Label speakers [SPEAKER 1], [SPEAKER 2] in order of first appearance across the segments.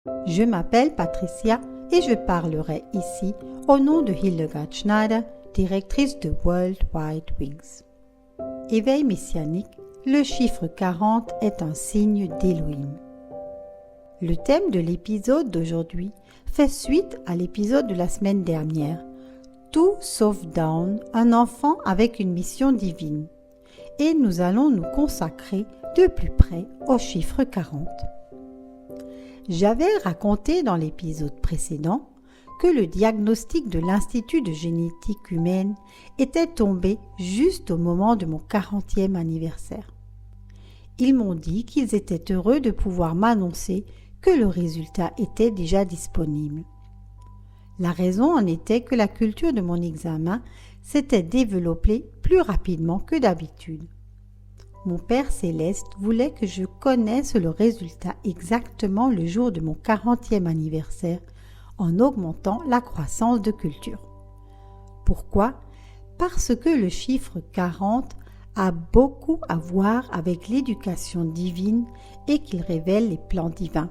[SPEAKER 1] Je m'appelle Patricia et je parlerai ici au nom de Hildegard Schneider, directrice de World Wide Wings. Éveil messianique, le chiffre 40 est un signe d'Élohim. Le thème de l'épisode d'aujourd'hui fait suite à l'épisode de la semaine dernière, Tout sauf Dawn, un enfant avec une mission divine. Et nous allons nous consacrer de plus près au chiffre 40. J'avais raconté dans l'épisode précédent que le diagnostic de l'Institut de génétique humaine était tombé juste au moment de mon 40e anniversaire. Ils m'ont dit qu'ils étaient heureux de pouvoir m'annoncer que le résultat était déjà disponible. La raison en était que la culture de mon examen s'était développée plus rapidement que d'habitude. Mon Père Céleste voulait que je connaisse le résultat exactement le jour de mon 40e anniversaire en augmentant la croissance de culture. Pourquoi ? Parce que le chiffre 40 a beaucoup à voir avec l'éducation divine et qu'il révèle les plans divins.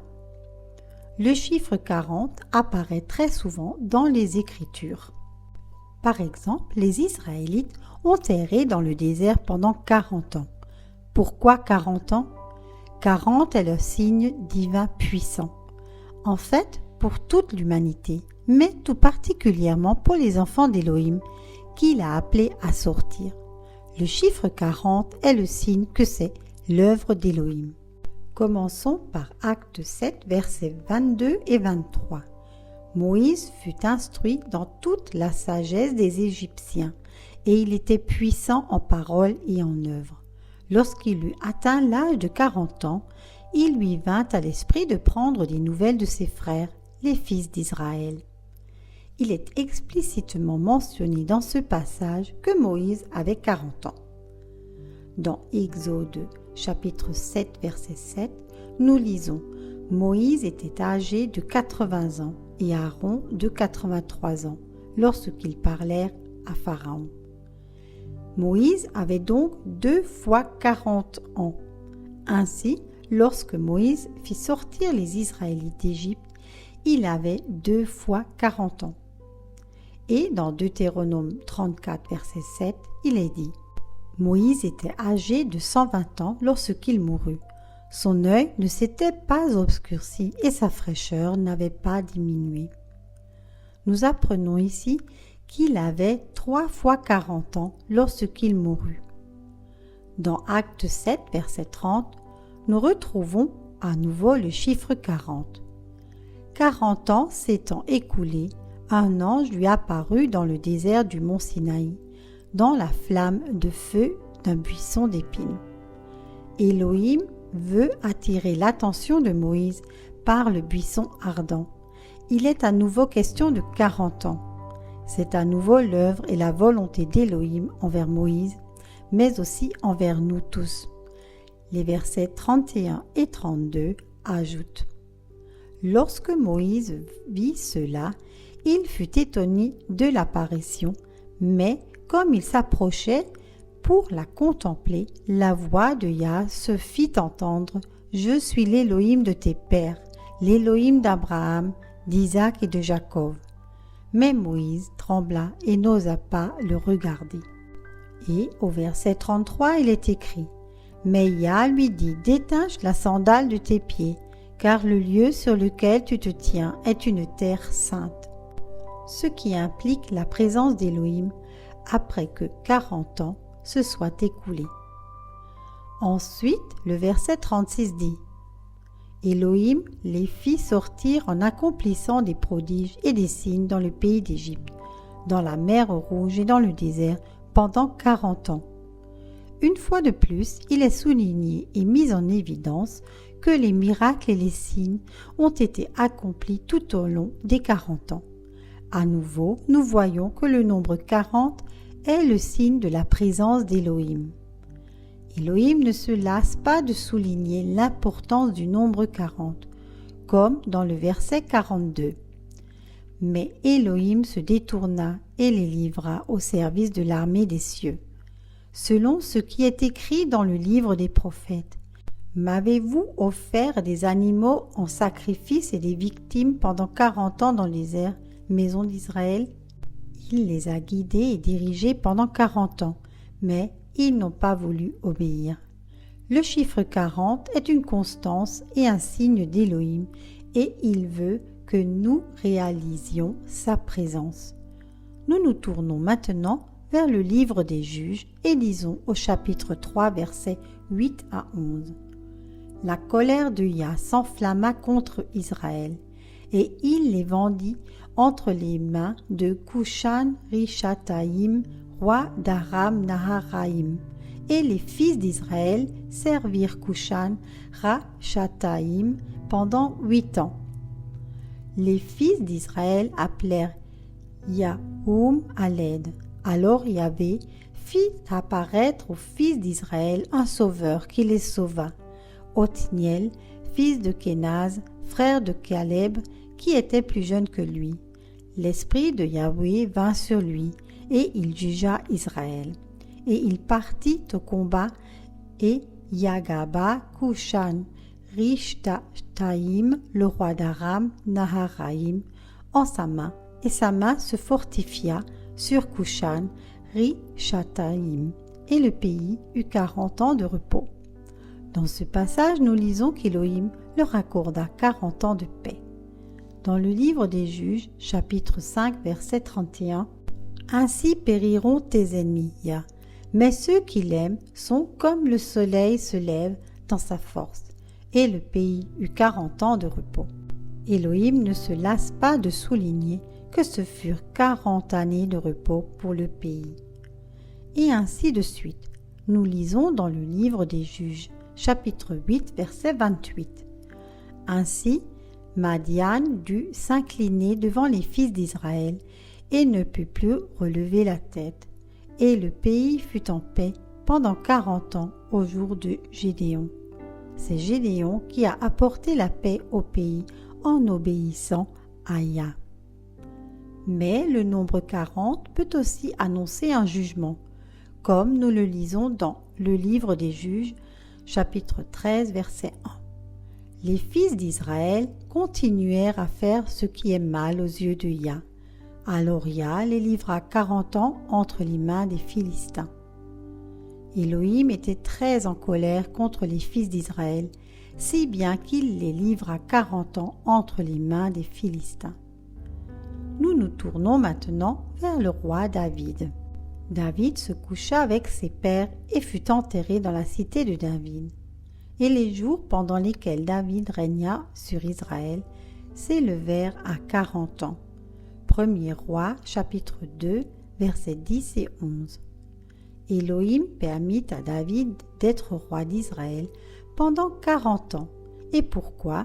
[SPEAKER 1] Le chiffre 40 apparaît très souvent dans les Écritures. Par exemple, les Israélites ont erré dans le désert pendant 40 ans. Pourquoi 40 ans ? 40 est le signe divin puissant. En fait, pour toute l'humanité, mais tout particulièrement pour les enfants d'Élohim, qu'il a appelés à sortir. Le chiffre 40 est le signe que c'est l'œuvre d'Élohim. Commençons par Acte 7, versets 22 et 23. Moïse fut instruit dans toute la sagesse des Égyptiens, et il était puissant en parole et en œuvre. Lorsqu'il eut atteint l'âge de 40 ans, il lui vint à l'esprit de prendre des nouvelles de ses frères, les fils d'Israël. Il est explicitement mentionné dans ce passage que Moïse avait 40 ans. Dans Exode, chapitre 7, verset 7, nous lisons « Moïse était âgé de 80 ans et Aaron de 83 ans lorsqu'ils parlèrent à Pharaon. » Moïse avait donc 2 fois 40 ans. Ainsi, lorsque Moïse fit sortir les Israélites d'Égypte, il avait 2 fois 40 ans. Et dans Deutéronome 34, verset 7, il est dit « Moïse était âgé de 120 ans lorsqu'il mourut. Son œil ne s'était pas obscurci et sa fraîcheur n'avait pas diminué. » Nous apprenons ici qu'il avait 3 fois 40 ans lorsqu'il mourut. Dans Acte 7, verset 30, nous retrouvons à nouveau le chiffre 40. 40 ans s'étant écoulés, un ange lui apparut dans le désert du mont Sinaï, dans la flamme de feu d'un buisson d'épines. Élohim veut attirer l'attention de Moïse par le buisson ardent. Il est à nouveau question de 40 ans. C'est à nouveau l'œuvre et la volonté d'Élohim envers Moïse, mais aussi envers nous tous. Les versets 31 et 32 ajoutent « Lorsque Moïse vit cela, il fut étonné de l'apparition, mais comme il s'approchait pour la contempler, la voix de Yah se fit entendre « Je suis l'Élohim de tes pères, l'Élohim d'Abraham, d'Isaac et de Jacob. » Mais Moïse trembla et n'osa pas le regarder. Et au verset 33, il est écrit « Mais Yah lui dit « Détache la sandale de tes pieds, car le lieu sur lequel tu te tiens est une terre sainte. » Ce qui implique la présence d'Élohim après que 40 ans se soient écoulés. Ensuite, le verset 36 dit « Élohim les fit sortir en accomplissant des prodiges et des signes dans le pays d'Égypte, dans la mer Rouge et dans le désert pendant 40 ans. » Une fois de plus, il est souligné et mis en évidence que les miracles et les signes ont été accomplis tout au long des 40 ans. À nouveau, nous voyons que le nombre 40 est le signe de la présence d'Élohim. Élohim ne se lasse pas de souligner l'importance du nombre 40, comme dans le verset 42. Mais Élohim se détourna et les livra au service de l'armée des cieux, selon ce qui est écrit dans le livre des prophètes. M'avez-vous offert des animaux en sacrifice et des victimes pendant 40 ans dans les airs, maison d'Israël? Il les a guidés et dirigés pendant 40 ans, mais ils n'ont pas voulu obéir. Le chiffre 40 est une constance et un signe d'Élohim, et il veut que nous réalisions sa présence. Nous nous tournons maintenant vers le livre des Juges et lisons au chapitre 3, versets 8 à 11. La colère de Yah s'enflamma contre Israël, et il les vendit entre les mains de Cushan-Rishathaïm, roi d'Aram-Naharaïm. Et les fils d'Israël servirent Cushan-Rishathaïm pendant 8 ans. Les fils d'Israël appelèrent Yahum à l'aide. Alors Yahvé fit apparaître aux fils d'Israël un sauveur qui les sauva. Othniel, fils de Kénaz, frère de Caleb, qui était plus jeune que lui. L'esprit de Yahvé vint sur lui, et il jugea Israël. Et il partit au combat, et Yagaba Cushan Rishathaïm, le roi d'Aram Naharaïm, en sa main, et sa main se fortifia sur Cushan Rishathaïm, et le pays eut 40 ans de repos. Dans ce passage, nous lisons qu'Élohim leur accorda 40 ans de paix. Dans le livre des Juges, chapitre 5, verset 31, « Ainsi périront tes ennemis, Yah, mais ceux qui l'aiment sont comme le soleil se lève dans sa force. » Et le pays eut 40 ans de repos. Élohim ne se lasse pas de souligner que ce furent 40 années de repos pour le pays. Et ainsi de suite. Nous lisons dans le livre des Juges, chapitre 8, verset 28. Ainsi, Madian dut s'incliner devant les fils d'Israël et ne put plus relever la tête. Et le pays fut en paix pendant 40 ans au jour de Gédéon. C'est Gédéon qui a apporté la paix au pays en obéissant à Yah. Mais le nombre 40 peut aussi annoncer un jugement, comme nous le lisons dans le livre des Juges, chapitre 13, verset 1. Les fils d'Israël continuèrent à faire ce qui est mal aux yeux de Yah. Alors Yah les livra 40 ans entre les mains des Philistins. Élohim était très en colère contre les fils d'Israël, si bien qu'il les livra 40 ans entre les mains des Philistins. Nous nous tournons maintenant vers le roi David. David se coucha avec ses pères et fut enterré dans la cité de David. Et les jours pendant lesquels David régna sur Israël s'élevèrent à 40 ans. 1er roi, chapitre 2, versets 10 et 11. Élohim permit à David d'être roi d'Israël pendant 40 ans. Et pourquoi?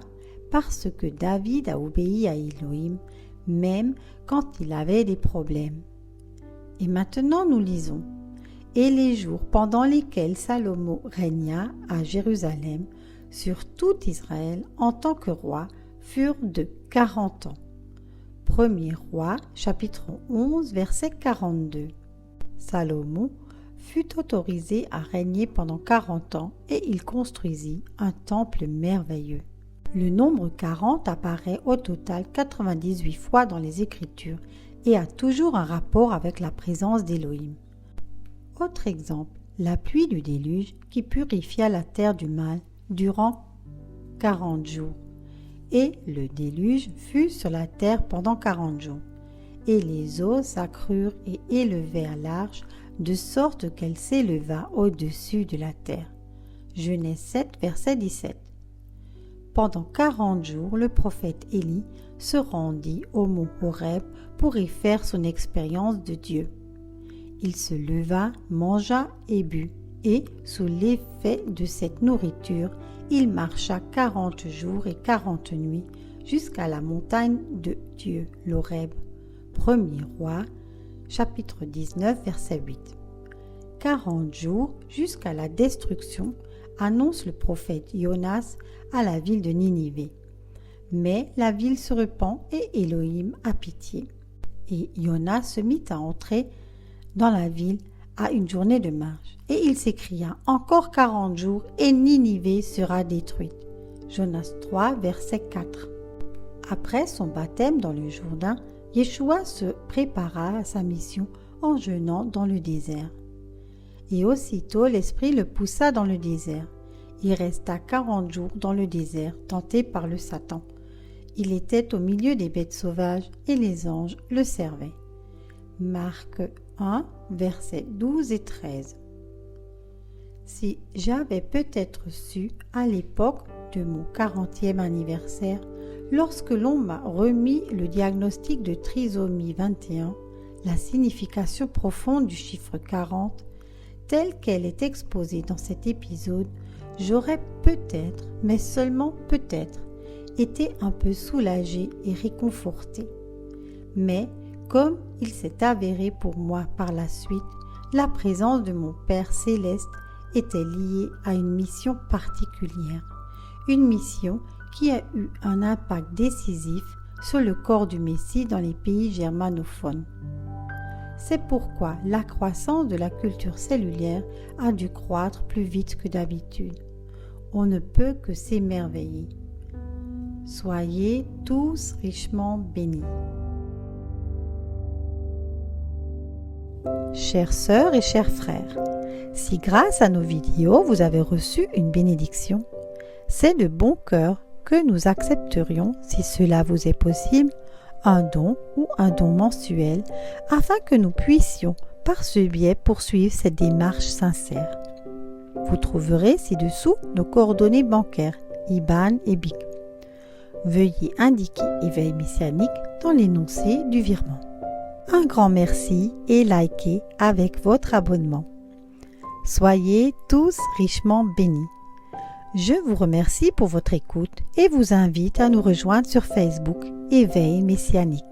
[SPEAKER 1] Parce que David a obéi à Élohim, même quand il avait des problèmes. Et maintenant nous lisons. Et les jours pendant lesquels Salomon régna à Jérusalem sur tout Israël en tant que roi furent de 40 ans. 1er roi, chapitre 11, verset 42. Salomon fut autorisé à régner pendant 40 ans et il construisit un temple merveilleux. Le nombre 40 apparaît au total 98 fois dans les Écritures et a toujours un rapport avec la présence d'Élohim. Autre exemple, la pluie du déluge qui purifia la terre du mal durant 40 jours. Et le déluge fut sur la terre pendant 40 jours. Et les eaux s'accrurent et élevèrent l'arche, de sorte qu'elle s'éleva au-dessus de la terre. Genèse 7, verset 17. Pendant 40 jours, le prophète Élie se rendit au mont Horeb pour y faire son expérience de Dieu. Il se leva, mangea et but, et, sous l'effet de cette nourriture, il marcha 40 jours et 40 nuits jusqu'à la montagne de Dieu, l'Horeb. 1er roi, chapitre 19, verset 8. 40 jours jusqu'à la destruction, annonce le prophète Jonas à la ville de Ninivé. Mais la ville se repent et Élohim a pitié. Et Jonas se mit à entrer dans la ville à une journée de marche. Et il s'écria, « Encore 40 jours et Ninive sera détruite. » Jonas 3, verset 4. Après son baptême dans le Jourdain, Yeshua se prépara à sa mission en jeûnant dans le désert. Et aussitôt l'Esprit le poussa dans le désert. Il resta 40 jours dans le désert, tenté par le Satan. Il était au milieu des bêtes sauvages et les anges le servaient. Marc 1, versets 12 et 13. Si j'avais peut-être su à l'époque de mon 40e anniversaire, lorsque l'on m'a remis le diagnostic de trisomie 21, la signification profonde du chiffre 40, telle qu'elle est exposée dans cet épisode, j'aurais peut-être, mais seulement peut-être, été un peu soulagée et réconfortée. Mais, comme il s'est avéré pour moi par la suite, la présence de mon Père céleste était liée à une mission particulière, une mission qui a eu un impact décisif sur le corps du Messie dans les pays germanophones. C'est pourquoi la croissance de la culture cellulaire a dû croître plus vite que d'habitude. On ne peut que s'émerveiller. Soyez tous richement bénis. Chères sœurs et chers frères, si grâce à nos vidéos vous avez reçu une bénédiction, c'est de bon cœur que nous accepterions, si cela vous est possible, un don ou un don mensuel afin que nous puissions par ce biais poursuivre cette démarche sincère. Vous trouverez ci-dessous nos coordonnées bancaires, IBAN et BIC. Veuillez indiquer Éveil Messianique dans l'énoncé du virement. Un grand merci et likez avec votre abonnement. Soyez tous richement bénis. Je vous remercie pour votre écoute et vous invite à nous rejoindre sur Facebook Éveil Messianique.